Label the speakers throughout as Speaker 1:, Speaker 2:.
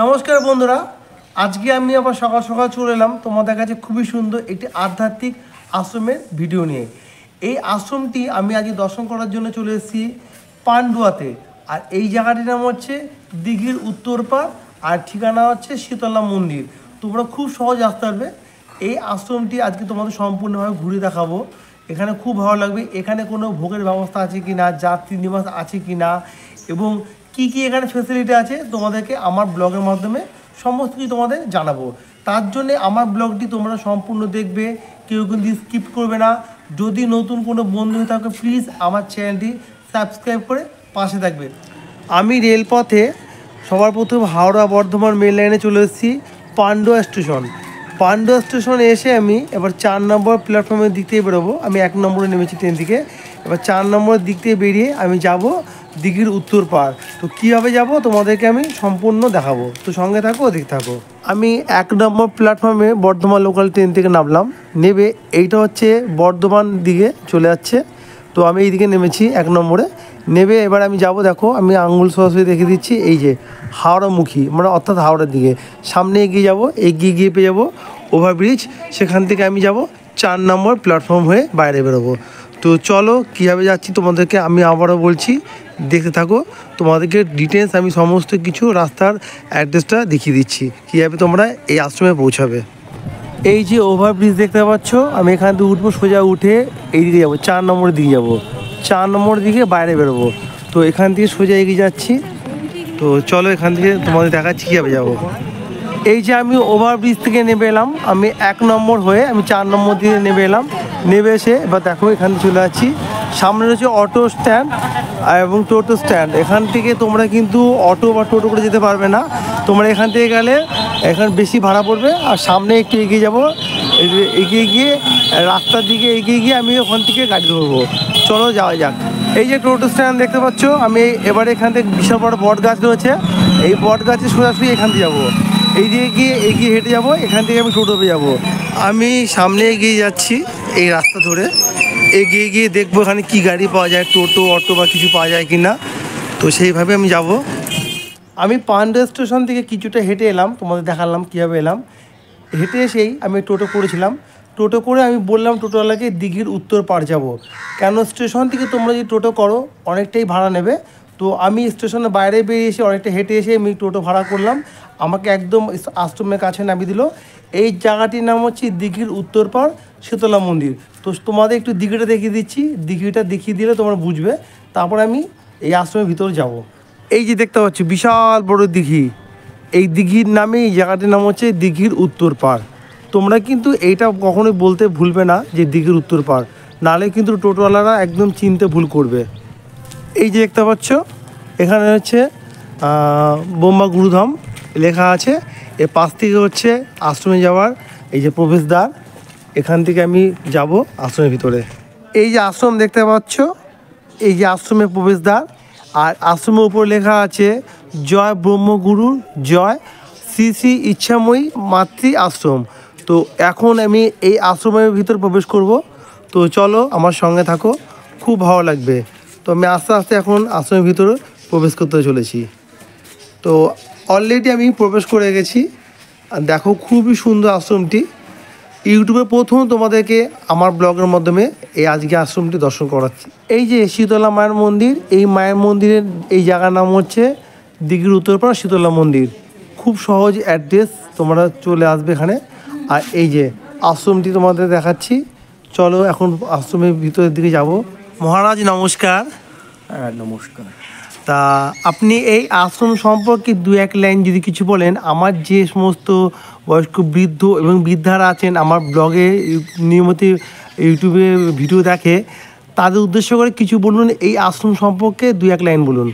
Speaker 1: নমস্কার বন্ধুরা, আজকে আমি আবার সকাল সকাল চলে এলাম তোমাদের কাছে খুবই সুন্দর একটি আধ্যাত্মিক আশ্রমের ভিডিও নিয়ে। এই আশ্রমটি আমি আজকে দর্শন করার জন্য চলে এসেছি পান্ডুয়াতে। আর এই জায়গাটির নাম হচ্ছে দিঘির উত্তর পাড়, আর ঠিকানা হচ্ছে শীতলা মন্দির। তোমরা খুব সহজ আসতে পারবে। এই আশ্রমটি আজকে তোমাদের সম্পূর্ণভাবে ঘুরে দেখাবো। এখানে খুব ভালো লাগবে। এখানে কোনো ভোগের ব্যবস্থা আছে কি না, যাত্রী নিবাস আছে কি না, এবং কি কি এখানে ফ্যাসিলিটি আছে তোমাদেরকে আমার ব্লগের মাধ্যমে সমস্ত কিছু তোমাদের জানাবো। তার জন্যে আমার ব্লগটি তোমরা সম্পূর্ণ দেখবে, কেউ কিন্তু স্কিপ করবে না। যদি নতুন কোনো বন্ধু হয়ে থাকে প্লিজ আমার চ্যানেলটি সাবস্ক্রাইব করে পাশে থাকবে। আমি রেলপথে সবার প্রথম হাওড়া বর্ধমান মেন লাইনে চলে এসেছি পান্ডুয়া স্টেশন। পান্ডুয়া স্টেশনে এসে আমি এবার 4 নম্বর প্ল্যাটফর্মের দিক থেকে বেরোবো। আমি 1 নম্বরে নেমেছি ট্রেন থেকে। এবার 4 নম্বরের দিক থেকে বেরিয়ে আমি যাব দিঘির উত্তর পাড়। তো কীভাবে যাব তোমাদেরকে আমি সম্পূর্ণ দেখাবো, তো সঙ্গে থাকো, ওদিক থাকো। আমি 1 নম্বর প্ল্যাটফর্মে বর্ধমান লোকাল ট্রেন থেকে নামলাম। নেবে এইটা হচ্ছে বর্ধমান দিকে চলে যাচ্ছে। তো আমি এইদিকে নেমেছি 1 নম্বরে। নেবে এবার আমি যাব, দেখো আমি আঙ্গুল সরাসরি দেখে দিচ্ছি, এই যে হাওড়ামুখী, মানে অর্থাৎ হাওড়ার দিকে সামনে এগিয়ে যাব। এগিয়ে গিয়ে পেয়ে যাবো ওভারব্রিজ। সেখান থেকে আমি যাব 4 নম্বর প্ল্যাটফর্ম হয়ে বাইরে বেরোবো। তো চলো কীভাবে যাচ্ছি তোমাদেরকে আমি আবারও বলছি, দেখতে থাকো। তোমাদেরকে ডিটেলস আমি সমস্ত কিছু রাস্তার অ্যাড্রেসটা দেখিয়ে দিচ্ছি, কীভাবে তোমরা এই আশ্রমে পৌঁছাবে। এই যে ওভারব্রিজ দেখতে পাচ্ছ, আমি এখান থেকে উঠবো, সোজা উঠে এইদিকে যাবো 4 নম্বরের দিকে যাবো। 4 নম্বরের দিকে বাইরে বেরোবো। তো এখান থেকে সোজা এগিয়ে যাচ্ছি। তো চলো এখান থেকে তোমাদের দেখাচ্ছি কীভাবে যাবো। এই যে আমি ওভারব্রিজ থেকে নেমে এলাম, আমি 1 নম্বর হয়ে আমি 4 নম্বর দিকে নেমে এলাম। নেমে এসে এবার দেখো এখান থেকে চলে যাচ্ছি। সামনে রয়েছে অটো স্ট্যান্ড এবং টোটো স্ট্যান্ড। এখান থেকে তোমরা কিন্তু অটো বা টোটো করে যেতে পারবে না। তোমরা এখান থেকে গেলে এখানে বেশি ভাড়া পড়বে। আর সামনে একটু এগিয়ে যাবো, এগিয়ে গিয়ে রাস্তার দিকে এগিয়ে গিয়ে আমি ওখান থেকে গাড়ি ধরবো। চলো যাওয়া যাক। এই যে টোটো স্ট্যান্ড দেখতে পাচ্ছ, আমি এবারে এখান থেকে বিশাল বড় বট গাছ রয়েছে, এই বট গাছে সোজাসুজি এখান থেকে যাবো। এই দিকে গিয়ে এগিয়ে হেঁটে যাবো, এখান থেকে আমি টোটো পেয়ে যাবো। আমি সামনে এগিয়ে যাচ্ছি এই রাস্তা ধরে। এগিয়ে গিয়ে দেখবো এখানে কি গাড়ি পাওয়া যায়, টোটো অটো বা কিছু পাওয়া যায় কি না। তো সেইভাবে আমি যাব। আমি পান্ডুয়া স্টেশন থেকে কিছুটা হেঁটে এলাম, তোমাদের দেখালাম কীভাবে এলাম। হেঁটে এসেই আমি টোটো করেছিলাম। টোটো করে আমি বললাম টোটোওয়ালাকে দিঘির উত্তর পাড় যাব। কেন স্টেশন থেকে তোমরা যদি টোটো করো অনেকটাই ভাড়া নেবে। তো আমি স্টেশনের বাইরে বেরিয়ে এসে অনেকটা হেঁটে এসে আমি টোটো ভাড়া করলাম। আমাকে একদম আশ্রমের কাছে নামিয়ে দিল। এই জায়গাটির নাম হচ্ছে দিঘির উত্তর পাড় শীতলা মন্দির। তো তোমাদের একটু দিঘিটা দেখিয়ে দিচ্ছি, দিঘিটা দেখিয়ে দিলে তোমরা বুঝবে। তারপর আমি এই আশ্রমের ভিতরে যাব। এই যে দেখতে পাচ্ছি বিশাল বড় দিঘি, এই দিঘির নামে এই জায়গাটির নাম হচ্ছে দিঘির উত্তর পাড়। তোমরা কিন্তু এইটা কখনোই বলতে ভুলবে না যে দিঘির উত্তর পাড়, নাহলে কিন্তু টোটোওয়ালারা একদম চিনতে ভুল করবে। এই যে দেখতে পাচ্ছ এখানে হচ্ছে বোম্বা গুরুধাম লেখা আছে। এর পাশ থেকে হচ্ছে আশ্রমে যাওয়ার এই যে প্রবেশদ্বার। এখান থেকে আমি যাব আশ্রমের ভিতরে। এই যে আশ্রম দেখতে পাচ্ছ, এই যে আশ্রমের প্রবেশদ্বার। আর আশ্রমের উপর লেখা আছে জয় ব্রহ্মগুরুর জয়, শ্রী শ্রী ইচ্ছাময়ী মাতৃ আশ্রম। তো এখন আমি এই আশ্রমের ভিতর প্রবেশ করব। তো চলো আমার সঙ্গে থাকো, খুব ভালো লাগবে। তো আমি আস্তে আস্তে এখন আশ্রমের ভিতরে প্রবেশ করতে চলেছি। তো অলরেডি আমি প্রবেশ করে গেছি। আর দেখো খুবই সুন্দর আশ্রমটি। ইউটিউবে প্রথম তোমাদেরকে আমার ব্লগের মাধ্যমে এই আজকে আশ্রমটি দর্শন করাচ্ছি। এই যে শীতলা মায়ের মন্দির, এই মায়ের মন্দিরের এই জায়গার নাম হচ্ছে দিঘির উত্তরপাড়া শীতলা মন্দির। খুব সহজ অ্যাড্রেস, তোমরা চলে আসবে এখানে। আর এই যে আশ্রমটি তোমাদের দেখাচ্ছি। চলো এখন আশ্রমের ভিতরের দিকে যাব। মহারাজ নমস্কার।
Speaker 2: হ্যাঁ নমস্কার।
Speaker 1: তা আপনি এই আশ্রম সম্পর্কে 2-1 লাইন যদি কিছু বলেন, আমার যে সমস্ত বয়স্ক বৃদ্ধ এবং বৃদ্ধারা আছেন আমার ব্লগে নিয়মিত ইউটিউবে ভিডিও দেখে, তাদের উদ্দেশ্য করে কিছু বলুন এই আশ্রম সম্পর্কে 2-1 লাইন বলুন।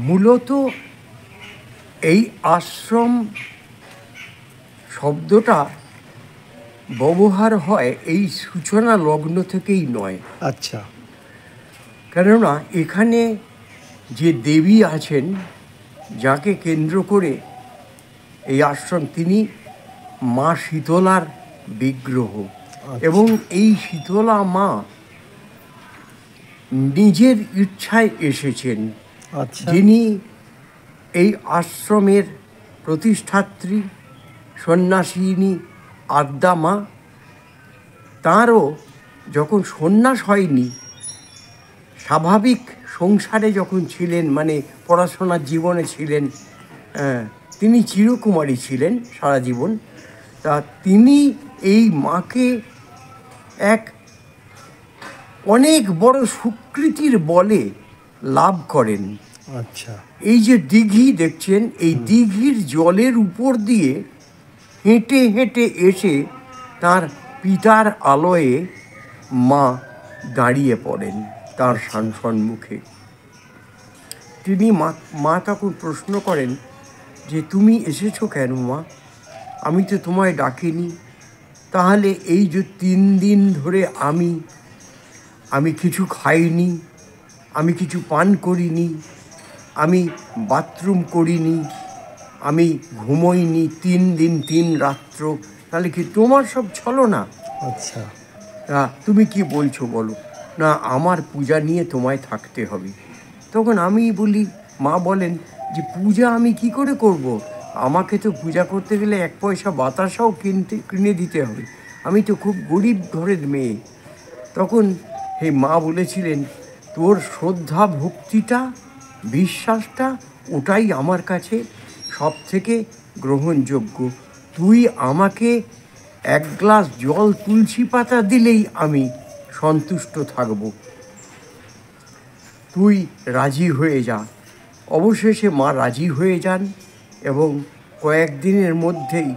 Speaker 2: মূলত এই আশ্রম শব্দটা ব্যবহার হয় এই সূচনা লগ্ন থেকেই নয়।
Speaker 1: আচ্ছা।
Speaker 2: কেননা এখানে যে দেবী আছেন যাকে কেন্দ্র করে এই আশ্রম, তিনি মা শীতলার বিগ্রহ। এবং এই শীতলা মা নিজের ইচ্ছায় এসেছেন।
Speaker 1: আচ্ছা।
Speaker 2: যিনি এই আশ্রমের প্রতিষ্ঠাত্রী সন্ন্যাসিনী আদ্যা মা, তাঁরও যখন সন্ন্যাস হয়নি, স্বাভাবিক সংসারে যখন ছিলেন, মানে পড়াশোনার জীবনে ছিলেন, তিনি চিরকুমারী ছিলেন সারা জীবন। তা তিনি এই মাকে এক অনেক বড় স্বীকৃতির বলে লাভ করেন।
Speaker 1: আচ্ছা,
Speaker 2: এই যে দিঘি দেখছেন, এই দিঘির জলের উপর দিয়ে হেঁটে হেঁটে এসে তার পিতার আলয়ে মা দাঁড়িয়ে পড়েন তার সম্মুখে। তিনি মা তখন প্রশ্ন করেন যে, তুমি এসেছো কেন মা? আমি তো তোমায় ডাকিনি। তাহলে এই যে 3 দিন ধরে আমি কিছু খাইনি, আমি কিছু পান করিনি, আমি বাথরুম করিনি, আমি ঘুমোইনি 3 দিন 3 রাত্র, তাহলে কি তোমার সব ছলনা?
Speaker 1: আচ্ছা,
Speaker 2: তা তুমি কি বলছো বলো? না, আমার পূজা নিয়ে তোমায় থাকতে হবে। তখন আমি বলি, মা বলেন যে, পূজা আমি কি করে করব? আমাকে তো পূজা করতে গেলে 1 পয়সা বাতাসাও কিনে দিতে হবে, আমি তো খুব গরিব ঘরের মেয়ে। তখন এই মা বলেছিলেন, তোর শ্রদ্ধা ভক্তিটা, বিশ্বাসটা, ওটাই আমার কাছে সব থেকে গ্রহণযোগ্য। তুই আমাকে 1 গ্লাস জল তুলসী পাতা দিলেই আমি সন্তুষ্ট থাকব, তুই রাজি হয়ে যা। অবশেষে মা রাজি হয়ে যান এবং কয়েকদিনের মধ্যেই,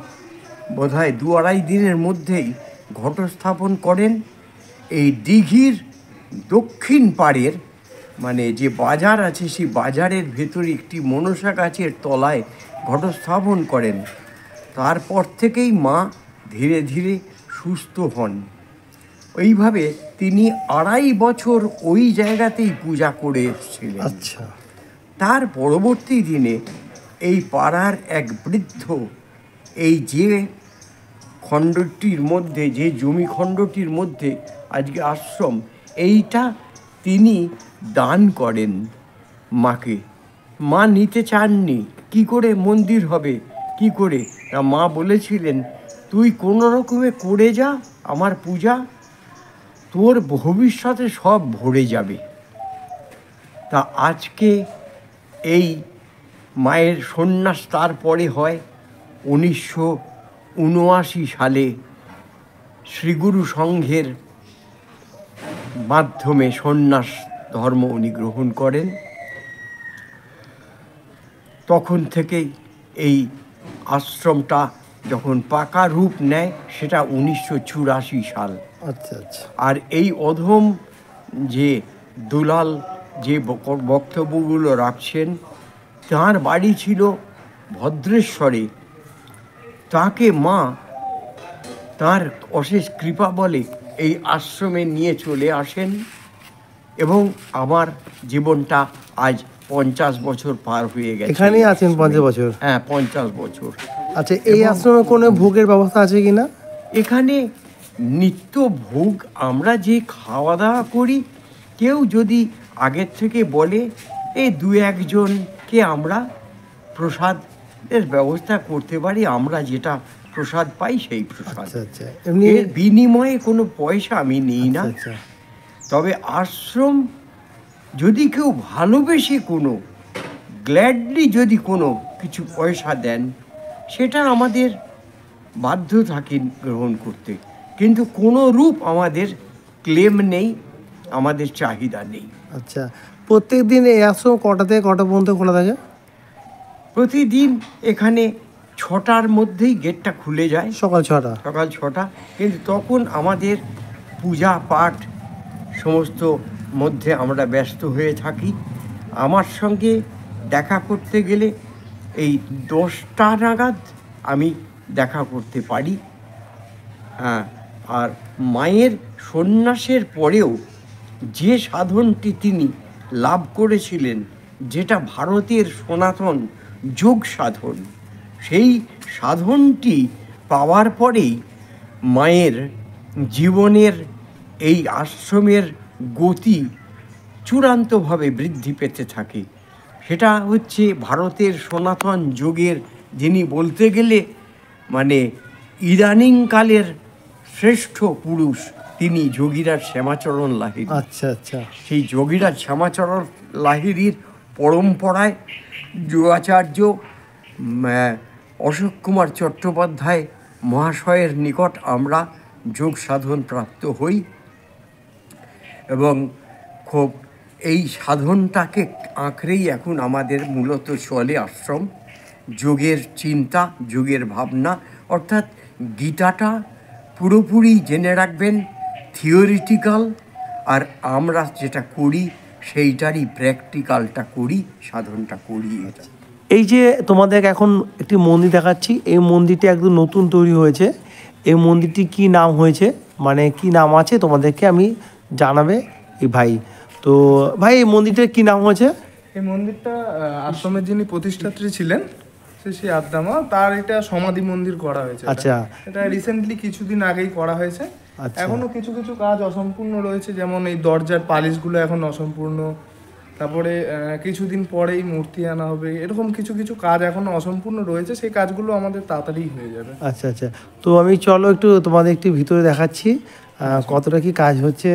Speaker 2: বোধহয় 2-2.5 দিনের মধ্যেই ঘটস্থাপন করেন। এই দিঘির দক্ষিণ পাড়ের, মানে যে বাজার আছে, সেই বাজারের ভেতরে একটি মনসা গাছের তলায় ঘটস্থাপন করেন। তারপর থেকেই মা ধীরে ধীরে সুস্থ হন। এইভাবে তিনি 2.5 বছর ওই জায়গাতেই পূজা করে এসেছিলেন।
Speaker 1: আচ্ছা,
Speaker 2: তার পরবর্তী দিনে এই পাড়ার এক বৃদ্ধ, এই যে খণ্ডটির মধ্যে, যে জমি খণ্ডটির মধ্যে আজকে আশ্রম, এইটা তিনি দান করেন মাকে। মা নিতে চাননি, কি করে মন্দির হবে, কি করে? তা মা বলেছিলেন, তুই কোনো রকমে করে যা আমার পূজা, তোর ভবিষ্যতে সব ভরে যাবে। তা আজকে এই মায়ের সন্ন্যাস তারপরে হয় 1979 সালে শ্রীগুরু সংঘের মাধ্যমে সন্ন্যাস ধর্ম উনি গ্রহণ করেন। তখন থেকেই এই আশ্রমটা যখন পাকা রূপ নেয়, সেটা 1984 সাল।
Speaker 1: আচ্ছা, আচ্ছা,
Speaker 2: আর এই অধম যে দুলাল যে বক্তব্যগুলো রাখছেন, তার বাড়ি ছিল ভদ্রেশ্বরে। তাকে মা তার অশেষ কৃপা বলে এই আশ্রমে নিয়ে চলে আসেন এবং আমার জীবনটা আজ 50 বছর পার হয়ে গেছে।
Speaker 1: এখানেই আছেন 50 বছর?
Speaker 2: হ্যাঁ, 50 বছর।
Speaker 1: আচ্ছা, এই আশ্রমে কোনো ভোগের ব্যবস্থা আছে কি না?
Speaker 2: এখানে নিত্য ভোগ, আমরা যে খাওয়া দাওয়া করি, কেউ যদি আগের থেকে বলে, এই 2-1 জনকে আমরা প্রসাদের ব্যবস্থা করতে পারি, আমরা যেটা প্রসাদ পাই সেই প্রসাদ।
Speaker 1: আচ্ছা, আচ্ছা, এমনি
Speaker 2: এর বিনিময়ে কোনো পয়সা আমি নিই না।
Speaker 1: আচ্ছা,
Speaker 2: তবে আশ্রম যদি কেউ ভালোবেসে কোনো, গ্ল্যাডলি যদি কোনো কিছু পয়সা দেন, সেটা আমাদের বাধ্য থাকি গ্রহণ করতে, কিন্তু কোনো রূপ আমাদের ক্লেম নেই, আমাদের চাহিদা নেই।
Speaker 1: আচ্ছা, প্রত্যেক দিন এই আশ্রম কটা থেকে কটা পর্যন্ত খোলা থাকে?
Speaker 2: প্রতিদিন এখানে 6টার মধ্যেই গেটটা খুলে যায়,
Speaker 1: সকাল 6টা।
Speaker 2: সকাল 6টা। কিন্তু তখন আমাদের পূজা পাঠ সমস্ত মধ্যে আমরা ব্যস্ত হয়ে থাকি। আমার সঙ্গে দেখা করতে গেলে এই 10টা নাগাদ আমি দেখা করতে পারি। হ্যাঁ, আর মায়ের সন্ন্যাসের পরেও যে সাধনটি তিনি লাভ করেছিলেন, যেটা ভারতের সনাতন যোগ সাধন, সেই সাধনটি পাওয়ার পরেই মায়ের জীবনের এই আশ্রমের গতি চূড়ান্তভাবে বৃদ্ধি পেতে থাকে। সেটা হচ্ছে ভারতের সনাতন যোগের, যিনি বলতে গেলে মানে ইদানিংকালের শ্রেষ্ঠ পুরুষ, তিনি যোগীরাজ শ্যামাচরণ লাহিড়ী।
Speaker 1: আচ্ছা আচ্ছা।
Speaker 2: সেই যোগীরাজ শ্যামাচরণ লাহিড়ীর পরম্পরায় যোগাচার্য অশোক কুমার চট্টোপাধ্যায় মহাশয়ের নিকট আমরা যোগ সাধন প্রাপ্ত হই এবং খুব এই সাধনটাকে আঁকড়েই এখন আমাদের মূলত চলে আশ্রম। যোগের চিন্তা, যোগের ভাবনা, অর্থাৎ গীতাটা পুরোপুরি জেনে রাখবেন থিওরিটিক্যাল, আর আমরা যেটা করি সেইটারই প্র্যাকটিক্যালটা করি, সাধনটা করি। এটা
Speaker 1: এই যে তোমাদের এখন একটি মন্দির দেখাচ্ছি, এই মন্দিরটি একদম নতুন তৈরি হয়েছে। এই মন্দিরটি কি নাম হয়েছে, মানে কি নাম আছে তোমাদেরকে আমি জানাবে এই ভাই। তো ভাই এই মন্দিরটার কি নাম হয়েছে?
Speaker 3: এই মন্দিরটা আশ্রমের যিনি প্রতিষ্ঠাত্রী ছিলেন শ্রী আদ্দামা, তার এটা সমাধি মন্দির করা হয়েছে।
Speaker 1: আচ্ছা।
Speaker 3: এটা রিসেন্টলি কিছুদিন আগেই করা হয়েছে।
Speaker 1: আচ্ছা।
Speaker 3: এখনো কিছু কিছু কাজ অসম্পূর্ণ রয়েছে, যেমন এই দরজার পালিশগুলো এখন অসম্পূর্ণ, তারপরে কিছুদিন পরেই মূর্তি আনা হবে, এরকম কিছু কিছু কাজ এখনো অসম্পূর্ণ রয়েছে, সেই কাজগুলো আমাদের তাড়াতাড়ি হয়ে যাবে।
Speaker 1: আচ্ছা আচ্ছা। তো আমি চলো একটু তোমাদের একটু ভিতরে দেখাচ্ছি কতটা কি কাজ হচ্ছে।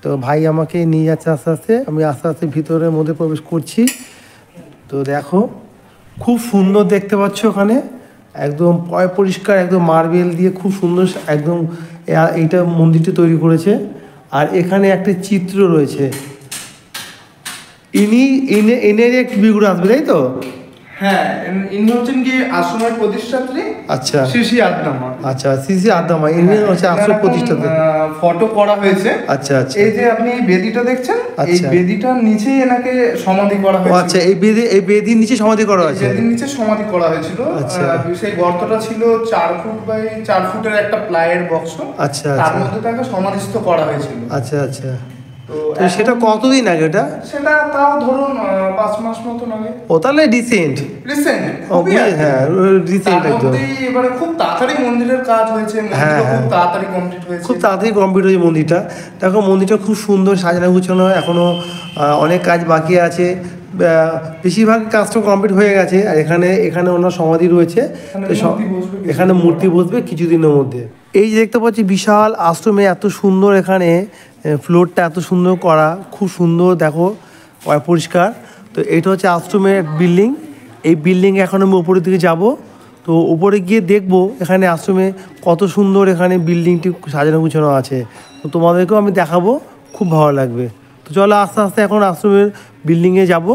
Speaker 1: তো ভাই আমাকে নিয়ে যাচ্ছে আস্তে আস্তে, আমি আস্তে আস্তে ভিতরের মধ্যে প্রবেশ করছি। তো দেখো খুব সুন্দর দেখতে পাচ্ছ, ওখানে একদম পরিষ্কার, একদম মার্বেল দিয়ে খুব সুন্দর একদম এইটা মন্দিরটি তৈরি করেছে। আর এখানে একটা চিত্র রয়েছে, ইনের এক বিগ্রহ আসবে, তাই তো?
Speaker 3: হ্যাঁ, ইনি হচ্ছেন কি আশ্রমের প্রতিষ্ঠাত্রী।
Speaker 1: আচ্ছা।
Speaker 3: শ্রী আদ্দামা।
Speaker 1: আচ্ছা, শ্রী আদ্দামা ইনি হচ্ছে আশ্রম প্রতিষ্ঠাতা।
Speaker 3: ফটো করা হয়েছে।
Speaker 1: আচ্ছা আচ্ছা।
Speaker 3: এই যে আপনি বেদিটা দেখছেন, এই
Speaker 1: আচ্ছা।
Speaker 3: বেদিটার নিচে এনাকে সমাধি করা হয়েছে।
Speaker 1: আচ্ছা, এই বেদির নিচে সমাধি করা হয়েছে।
Speaker 3: বেদির নিচে সমাধি করা হয়েছিল।
Speaker 1: আচ্ছা।
Speaker 3: সেই গর্তটা ছিল 4 ফুট বাই 4 ফুটের একটা প্লাইয়ের বক্স।
Speaker 1: আচ্ছা
Speaker 3: তার
Speaker 1: আচ্ছা।
Speaker 3: মধ্যে তাকে সমাধিস্থ করা হয়েছিল।
Speaker 1: আচ্ছা আচ্ছা।
Speaker 3: তো
Speaker 1: তো সেটা কতদিন আগে ওটা?
Speaker 3: সেটা তাও ধরুন 5 মাস মতন আগে।
Speaker 1: ও তাহলে রিসেন্ট।
Speaker 3: রিসেন্ট।
Speaker 1: হ্যাঁ রিসেন্ট একদম।
Speaker 3: এবারে খুব তাড়াতাড়ি মন্দিরের কাজ হয়েছে, মন্দিরও খুব তাড়াতাড়ি কমপ্লিট হয়েছে।
Speaker 1: খুব তাড়াতাড়ি কমপ্লিট হয়েছে মন্দিরটা। দেখো মন্দিরটা খুব সুন্দর সাজানো গুছানো, এখনো অনেক কাজ বাকি আছে। বেশিরভাগ কাজটা কমপ্লিট হয়ে গেছে। আর এখানে ওনার সমাধি রয়েছে, এখানে মূর্তি বসবে কিছুদিনের মধ্যে। এই যে দেখতে পাচ্ছি বিশাল আশ্রমে, এত সুন্দর এখানে ফ্লোরটা এত সুন্দর করা, খুব সুন্দর দেখো পরিষ্কার। তো এটা হচ্ছে আশ্রমের বিল্ডিং। এই বিল্ডিংয়ে এখন আমি উপরের দিকে যাব। তো উপরে গিয়ে দেখবো এখানে আশ্রমে কত সুন্দর এখানে বিল্ডিংটি সাজানো গুছানো আছে। তো তোমাদেরকেও আমি দেখাবো, খুব ভালো লাগবে। তো চলো আস্তে আস্তে এখন আশ্রমের বিল্ডিংয়ে যাব।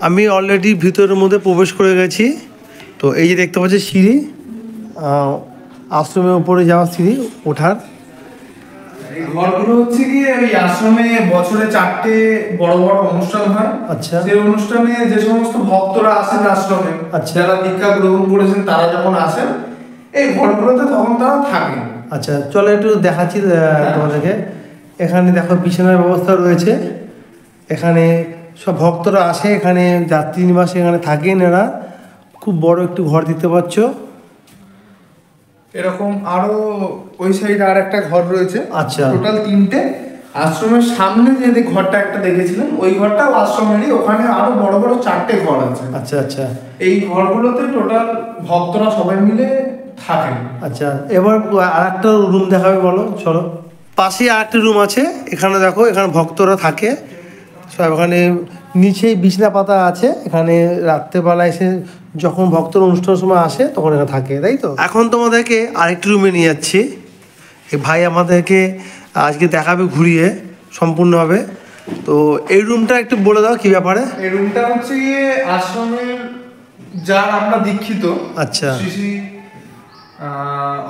Speaker 1: আমি অলরেডি ভিতরের মধ্যে প্রবেশ করে গেছি। তো এই যে দেখতে পাচ্ছি সিঁড়ি, আশ্রমের উপরে যাওয়ার সিঁড়ি ওঠার।
Speaker 3: এই ঘরগুলো হচ্ছে কি এই আশ্রমে বছরে 4টে বড় বড় অনুষ্ঠান হয়।
Speaker 1: আচ্ছা।
Speaker 3: সেই অনুষ্ঠানে যে সমস্ত ভক্তরা আসেন আশ্রমে,
Speaker 1: আচ্ছা।
Speaker 3: যারা দীক্ষা গ্রহণ করেছেন, তারা যখন আসেন এই ঘরগুলোতে তখন তারা থাকেন।
Speaker 1: আচ্ছা চলো একটু দেখাচ্ছি তোমাদেরকে। এখানে দেখো বিছানার ব্যবস্থা রয়েছে, এখানে সব ভক্তরা আসে, এখানে যাত্রী নিবাসে এখানে থাকেন এরা। খুব বড় একটু ঘর দিতে পারছো।
Speaker 3: এরকম আরো ওই সাইডে আর একটা ঘর রয়েছে।
Speaker 1: আচ্ছা।
Speaker 3: টোটাল 3টে। আশ্রমের সামনে যে ঘরটা একটা দেখেছিলেন, ওই ঘরটাও আশ্রমেরই। ওখানে আরো বড় বড় 4টে ঘর আছে।
Speaker 1: আচ্ছা আচ্ছা।
Speaker 3: এই ঘরগুলোতে টোটাল ভক্তরা সবাই মিলে থাকেন।
Speaker 1: আচ্ছা এবার আর একটা রুম দেখাবে, বলো চলো। পাশে আর একটা রুম আছে, এখানে দেখো এখানে ভক্তরা থাকে সব। এখানে নিচেই বিছনা পাতা আছে, এখানে রাত্রেবেলা এসে যখন ভক্তর অনুষ্ঠানের সময় আসে তখন এখানে থাকে, তাই তো? এখন তোমাদেরকে আরেকটি রুমে নিয়ে যাচ্ছি। এই ভাই আমাদেরকে আজকে দেখাবে ঘুরিয়ে সম্পূর্ণভাবে। তো এই রুমটা একটু বলে দাও কি ব্যাপারে।
Speaker 3: এই রুমটা হচ্ছে গিয়ে আশ্রমের যার আমরা দীক্ষিত,
Speaker 1: আচ্ছা।
Speaker 3: শ্রী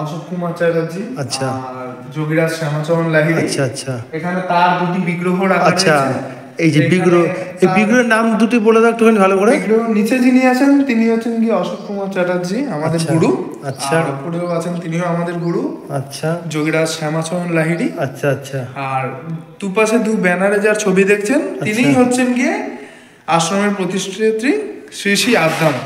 Speaker 3: অশোক কুমার চ্যাটার্জি,
Speaker 1: আচ্ছা।
Speaker 3: আর যোগীরাজ শ্যামাচরণ লাহিড়ী।
Speaker 1: আচ্ছা আচ্ছা।
Speaker 3: এখানে তার 2টি বিগ্রহ রাখা
Speaker 1: আচ্ছা।
Speaker 3: রয়েছে।
Speaker 1: এই যে বিগ্রহ, এই বিগ্রহের নাম দুটি বলে দাও একটুখানি ভালো করে।
Speaker 3: বিগ্রহ নিচে যিনি আছেন তিনি হচ্ছেন কি অশোক কুমার চ্যাটার্জি, আমাদের
Speaker 1: আচ্ছা।
Speaker 3: গুরু।
Speaker 1: আচ্ছা।
Speaker 3: আর উপরেও আছেন, তিনিও আমাদের গুরু,
Speaker 1: আচ্ছা।
Speaker 3: যোগীরাজ শ্যামাচরণ লাহিড়ী।
Speaker 1: আচ্ছা আচ্ছা।
Speaker 3: আর দুপাশে 2 ব্যানারে যার ছবি দেখছেন, তিনিই হচ্ছেন গিয়ে আশ্রমের প্রতিষ্ঠাত্রী শ্রী আদ্দামা।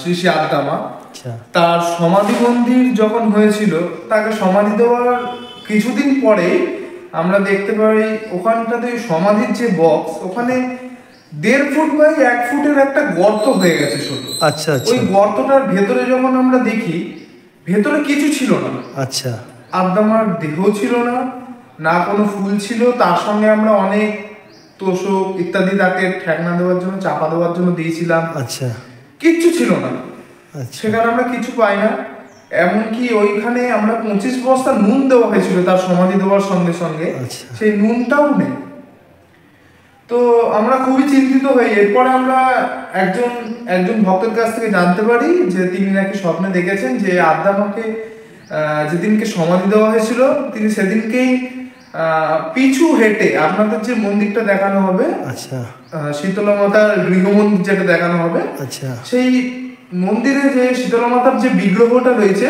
Speaker 3: শ্রী শ্রী আদ্দামা।
Speaker 1: আচ্ছা
Speaker 3: তার সমাধি মন্দির যখন হয়েছিল, তাকে সমাধি দেওয়ার কিছুদিন পরে আমরা দেখতে পাই ওখানটাতে সমাধির যে বক্স, ওখানে 1.5 ফুট বাই 1 ফুটের একটা গর্ত হয়ে গেছে শুধু।
Speaker 1: আচ্ছা আচ্ছা
Speaker 3: ওই গর্তটার ভেতরে যখন আমরা দেখি, ভেতরে কিছু ছিল না।
Speaker 1: আচ্ছা
Speaker 3: আদ্দামার দেহ ছিল না, না কোনো ফুল ছিল। তার সঙ্গে আমরা অনেক তোষক ইত্যাদি তাকে ঠেকনা দেওয়ার জন্য, চাপা দেওয়ার জন্য দিয়েছিলাম,
Speaker 1: আচ্ছা
Speaker 3: কিচ্ছু ছিল না।
Speaker 1: আচ্ছা
Speaker 3: সেখানে আমরা কিছু পাই না। এমনকি ওইখানে আমরা 25 বস্তা নুন দেওয়া হয়েছিল তার সমাধি দেওয়ার সঙ্গে সঙ্গে,
Speaker 1: আচ্ছা।
Speaker 3: সেই নুনটাও নেই। তো আমরা খুবই চিন্তিত হই। এরপরে আমরা একজন ভক্তের কাছ থেকে জানতে পারি যে তিনি নাকি স্বপ্নে দেখেছেন যে আদ্দামাকে যেদিনকে সমাধি দেওয়া হয়েছিল, তিনি সেদিনকেই পিছু হেঁটে, আপনাদের যে মন্দিরটা দেখানো হবে,
Speaker 1: আচ্ছা
Speaker 3: শীতলা মাতার গৃহমন্দির যেটা দেখানো হবে,
Speaker 1: আচ্ছা
Speaker 3: সেই মন্দিরে যে শীতলা মাতার যে বিগ্রহটা রয়েছে,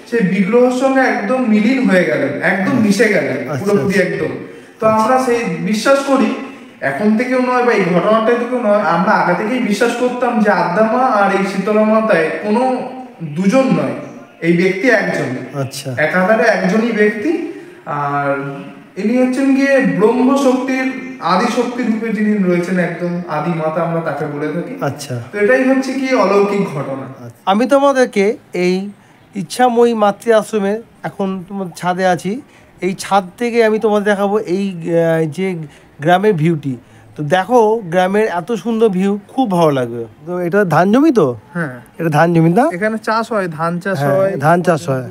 Speaker 3: সেই বিগ্রহের সঙ্গে একদম মিলিন হয়ে গেলেন, একদম মিশে গেলেন পুরোপুরি একদম। তো আমরা সেই বিশ্বাস করি, এখন থেকেও নয় বা এই ঘটনাটা থেকেও নয়, আমরা আগে থেকেই বিশ্বাস করতাম যে আদ্দামা আর এই শীতলা মাতায় কোনো দুজন নয়, এই ব্যক্তি একজন,
Speaker 1: আচ্ছা
Speaker 3: একাধারে একজনই ব্যক্তি। আর ইনি হচ্ছেন গিয়ে ব্রহ্ম শক্তির আদি শক্তি রূপে যিনি রয়েছেন, একদম আদি মাতা আমরা তাকে বলে থাকি।
Speaker 1: আচ্ছা
Speaker 3: তো এটাই হচ্ছে কি অলৌকিক ঘটনা।
Speaker 1: আমি তোমাদেরকে এই ইচ্ছাময়ী মাতৃ আশ্রমে এখন তোমার ছাদে আছি। এই ছাদ থেকে আমি তোমাদের দেখাবো এই যে গ্রামের ভিউটি। তো দেখো গ্রামের এত সুন্দর ভিউ, খুব ভালো লাগবে। তো এটা ধান জমি, তো
Speaker 3: হ্যাঁ,
Speaker 1: এটা ধান জমি না?
Speaker 3: এখানে চাষ হয়, ধান চাষ
Speaker 1: হ্যাঁ,
Speaker 3: হয়,
Speaker 1: ধান চাষ হয়।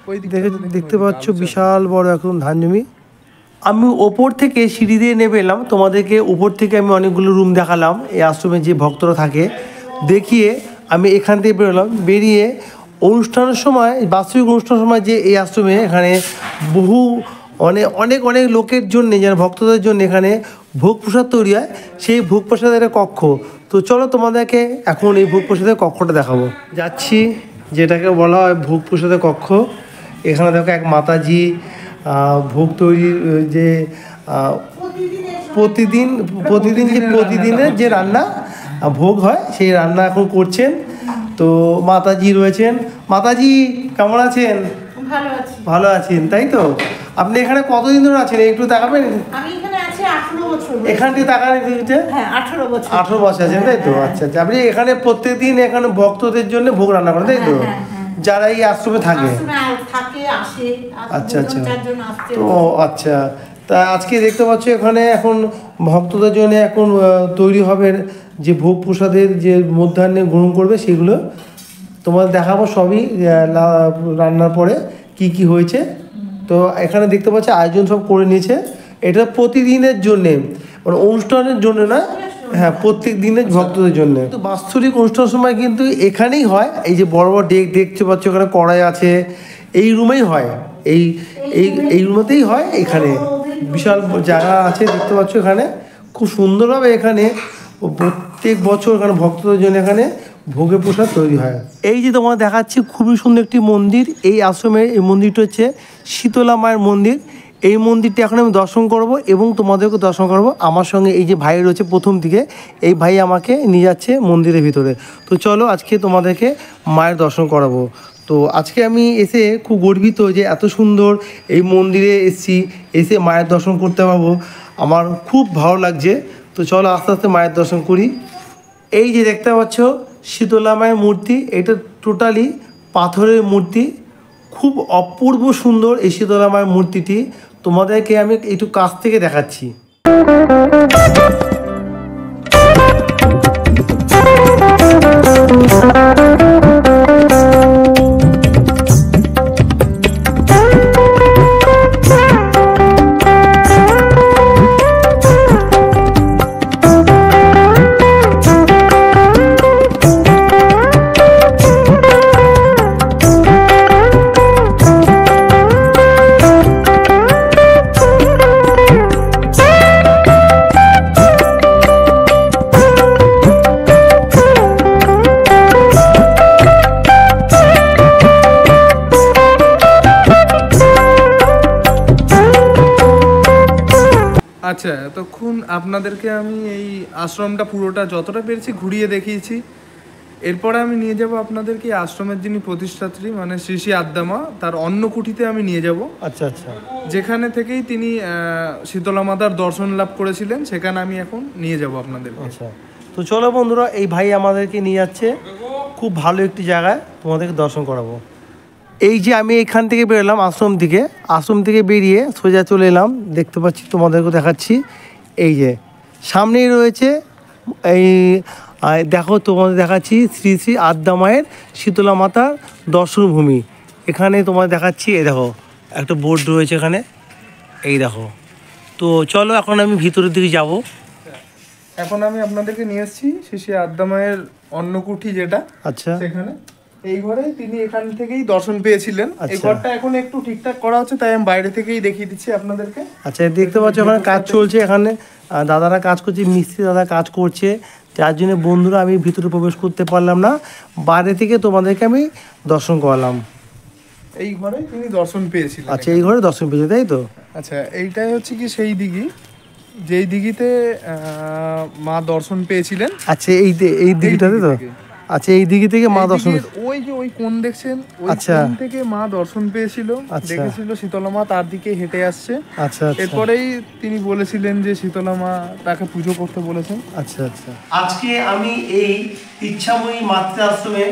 Speaker 3: ওই দিকটা
Speaker 1: দেখতে পাচ্ছ বিশাল বড় এখন ধান জমি। আমি ওপর থেকে সিঁড়ি দিয়ে নেমে এলাম, তোমাদেরকে উপর থেকে আমি অনেকগুলো রুম দেখালাম এই আশ্রমে যে ভক্তরা থাকে, দেখিয়ে আমি এখান থেকে বেরোলাম। বেরিয়ে অনুষ্ঠানের সময়, বাৎসরিক অনুষ্ঠানের সময় যে এই আশ্রমে এখানে বহু অনেক অনেক লোকের জন্যে, যেন ভক্তদের জন্য এখানে ভোগ প্রসাদ তৈরি হয়, সেই ভোগ প্রসাদের একটা কক্ষ। তো চলো তোমাদেরকে এখন এই ভোগ প্রসাদের কক্ষটা দেখাবো। যাচ্ছি, যেটাকে বলা হয় ভোগ প্রসাদের কক্ষ। এখানে দেখো এক মাতাজি ভোগ তৈরির যে প্রতিদিনের যে রান্না ভোগ হয়, সেই রান্না এখন করছেন। তো মাতাজি রয়েছেন। মাতাজি কেমন আছেন? ভালো আছেন, তাই তো? আপনি এখানে কতদিন ধরে আছেন একটু তাকাবেন?
Speaker 4: আমি এখানে আছি 18 বছর।
Speaker 1: এখান থেকে তাকান,
Speaker 4: হ্যাঁ 18 বছর।
Speaker 1: 18 বছর আছেন, তাই তো? আচ্ছা আচ্ছা। আপনি এখানে প্রত্যেকদিন এখানে ভক্তদের জন্য ভোগ রান্না করেন, তাই তো? যারা এই আশ্রমে থাকে। আচ্ছা আচ্ছা। তো আচ্ছা, তা আজকে দেখতে পাচ্ছ এখানে এখন ভক্তদের জন্য এখন তৈরি হবে যে ভোগ প্রসাদের যে মধ্যাহ্নে গ্রহণ করবে, সেগুলো তোমাদের দেখাবো সবই রান্নার পরে কি কি হয়েছে। তো এখানে দেখতে পাচ্ছ আয়োজন সব করে নিয়েছে। এটা প্রতিদিনের জন্যে, মানে অনুষ্ঠানের জন্য না, হ্যাঁ প্রত্যেক দিনের ভক্তদের জন্য। তো বাৎসরিক অনুষ্ঠানের সময় কিন্তু এখানেই হয়। এই যে বড় বড় ডেক দেখতে পাচ্ছ, এখানে কড়াই আছে, এই রুমেই হয়, এই রুমেতেই হয়। এখানে বিশাল জায়গা আছে দেখতে পাচ্ছ, এখানে খুব সুন্দরভাবে এখানে প্রত্যেক বছর এখানে ভক্তদের জন্য এখানে ভোগে প্রসাদ তৈরি হয়। এই যে তোমার দেখাচ্ছি খুবই সুন্দর একটি মন্দির এই আশ্রমের। এই মন্দিরটা হচ্ছে শীতলা মায়ের মন্দির। এই মন্দিরটি এখন আমি দর্শন করব এবং তোমাদেরকে দর্শন করব। আমার সঙ্গে এই যে ভাই রয়েছে প্রথম দিকে, এই ভাই আমাকে নিয়ে যাচ্ছে মন্দিরের ভিতরে। তো চলো আজকে তোমাদেরকে মায়ের দর্শন করাবো। তো আজকে আমি এসে খুব গর্বিত যে এত সুন্দর এই মন্দিরে এসে মায়ের দর্শন করতে পারবো, আমার খুব ভালো লাগছে। তো চলো আস্তে আস্তে মায়ের দর্শন করি। এই যে দেখতে পাচ্ছ শীতলা মায়ের মূর্তি, এটা টোটালি পাথরের মূর্তি, খুব অপূর্ব সুন্দর এই শীতলা মায়ের মূর্তিটি। তোমাদেরকে আমি একটু কাছ থেকে দেখাচ্ছি।
Speaker 3: আচ্ছা, এতক্ষণ আপনাদেরকে আমি এই আশ্রমটা পুরোটা যতটা পেরেছি ঘুরিয়ে দেখিয়েছি। এরপরে আমি নিয়ে যাব আপনাদেরকে এই আশ্রমের যিনি প্রতিষ্ঠাত্রী মানে শ্রী শ্রী আদ্দামা, তার অন্নকুঠিতে আমি নিয়ে যাব,
Speaker 1: আচ্ছা আচ্ছা
Speaker 3: যেখানে থেকেই তিনি শীতলা মাতার দর্শন লাভ করেছিলেন। সেখানে আমি এখন নিয়ে যাব আপনাদের।
Speaker 1: আচ্ছা, তো চলো বন্ধুরা, এই ভাই আমাদেরকে নিয়ে যাচ্ছে খুব ভালো একটি জায়গায়, তোমাদেরকে দর্শন করাবো। এই যে আমি এখান থেকে বেরোলাম আশ্রম থেকে বেরিয়ে সোজা চলে এলাম, দেখতে পাচ্ছি, তোমাদেরকে দেখাচ্ছি। এই যে সামনেই রয়েছে এই দেখো, তোমাদের দেখাচ্ছি শ্রী শ্রী আদ্যা মায়ের শীতলা মাতার দর্শনভূমি। এখানে তোমাদের দেখাচ্ছি, এই দেখো একটা বোর্ড রয়েছে এখানে, এই দেখো। তো চলো এখন আমি ভিতরের দিকে যাব।
Speaker 3: এখন আমি আপনাদেরকে নিয়ে এসেছি শ্রী শ্রী আদ্যা মায়ের অন্নকুঠি, যেটা
Speaker 1: আচ্ছা
Speaker 3: সেখানে এই ঘরে তিনি এখান থেকেই দর্শন পেয়েছিলেন। এই
Speaker 1: আচ্ছা।
Speaker 3: ঘরটা এখন একটু ঠিকঠাক করা হচ্ছে, তাই আমি বাইরে থেকেই দেখিয়ে দিচ্ছি আপনাদেরকে।
Speaker 1: আচ্ছা, দেখতে পাচ্ছ ওখানে কাজ চলছে, এখানে দাদারা কাজ করছে, মিস্ত্রি দাদা কাজ করছে, যার জন্য বন্ধুরা আমি ভিতরে প্রবেশ করতে পারলাম না, বাইরে থেকে তোমাদেরকে আমি দর্শন করালাম।
Speaker 3: এই ঘরে তিনি দর্শন পেয়েছিলেন।
Speaker 1: আচ্ছা, এই ঘরে দর্শন পেয়েছে, তাই তো?
Speaker 3: আচ্ছা, এইটাই হচ্ছে কি সেই দিঘি, যেই দিঘিতে মা দর্শন পেয়েছিলেন।
Speaker 1: আচ্ছা, এই দিঘিটাতে তো? আচ্ছা, এই দিঘি থেকে মা দর্শন,
Speaker 3: ওই যে ওই কোণ দেখছেন, ওই
Speaker 1: আচ্ছা।
Speaker 3: কোণ থেকে মা দর্শন পেয়েছিল,
Speaker 1: আচ্ছা।
Speaker 3: দেখেছিল শীতলা মা তার দিকে হেঁটে আসছে।
Speaker 1: আচ্ছা আচ্ছা
Speaker 3: এরপরেই তিনি বলেছিলেন যে শীতলা মা তাকে পুজো করতে বলেছেন।
Speaker 1: আচ্ছা আচ্ছা। আজকে আমি এই ইচ্ছাময়ী মাতৃ আশ্রমে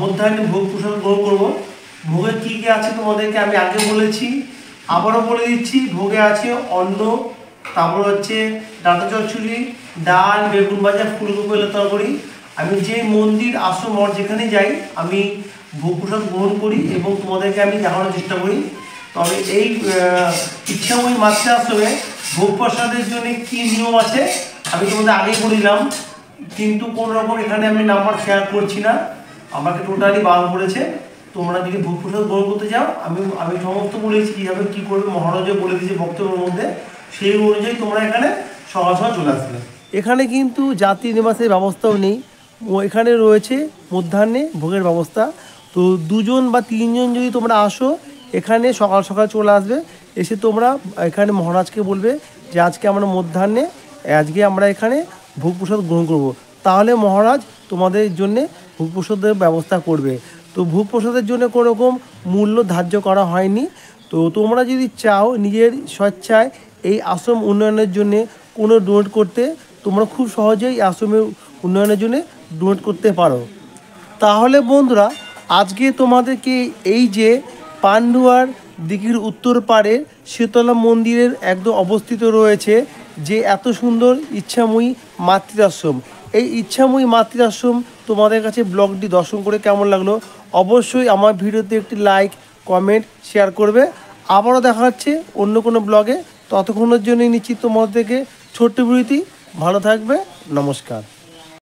Speaker 1: মধ্যাহ্নে ভোগ প্রসাদ গ্রহণ করবো। ভোগে কী কী আছে তোমাদেরকে আমি আগে বলেছি, আবারও বলে দিচ্ছি। ভোগে আছে অন্ন, তারপর হচ্ছে ডাঁটা চচ্চড়ি, ডাল, বেগুন ভাজা, ফুলকপি এলে তরকারি। আমি যে মন্দির আশ্রম মঠ যেখানে যাই আমি ভোগ প্রসাদ গ্রহণ করি এবং তোমাদেরকে আমি দেখানোর চেষ্টা করি। তবে এই ইচ্ছাময়ী মাতৃ আশ্রমে ভোগ প্রসাদের জন্য কী নিয়ম আছে আমি তোমাদের আগেই বলিলাম, কিন্তু কোনো রকম এখানে আমি নাম্বার শেয়ার করছি না, আমাকে টোটালি বারণ করেছে। তোমরা যদি ভোগ প্রসাদ গ্রহণ করতে যাও, আমি সমস্ত বলেছি কীভাবে কী করবে, মহারাজও বলে দিয়েছে বক্তব্যের মধ্যে, সেই অনুযায়ী তোমরা এখানে সকাল সকাল চলে আসবে। এখানে কিন্তু যাত্রী নিবাসের ব্যবস্থাও নেই, এখানে রয়েছে মধ্যাহ্নে ভোগের ব্যবস্থা। তো 2জন বা 3জন যদি তোমরা আসো, এখানে সকাল সকাল চলে আসবে, এসে তোমরা এখানে মহারাজকে বলবে যে আজকে আমরা মধ্যাহ্নে আমরা এখানে ভোগ প্রসাদ গ্রহণ করব, তাহলে মহারাজ তোমাদের জন্যে ভোগ প্রসাদের ব্যবস্থা করবে। তো ভোগ প্রসাদের জন্য কোনো রকম মূল্য ধার্য করা হয়নি। তো তোমরা যদি চাও নিজের স্বেচ্ছায় এই আশ্রম উন্নয়নের জন্য কোনো ডোনেট করতে, তোমরা খুব সহজেই এই আশ্রমের উন্নয়নের জন্য ডোনেট করতে পারো। তাহলে বন্ধুরা, আজকে তোমাদেরকে এই যে পান্ডুয়ার দিঘির উত্তর পাড়ে শীতলা মন্দিরের একদম অবস্থিত রয়েছে যে এত সুন্দর ইচ্ছাময়ী মাতৃ আশ্রম, এই ইচ্ছাময়ী মাতৃ আশ্রম তোমাদের কাছে ব্লগটি দর্শন করে কেমন লাগলো অবশ্যই আমার ভিডিওতে একটি লাইক, কমেন্ট, শেয়ার করবে। আবারও দেখা হচ্ছে অন্য কোনো ব্লগে, ততক্ষণের জন্যই নিচ্ছি তোমাদের থেকে ছোট্ট বিরতি। ভালো থাকবে, নমস্কার।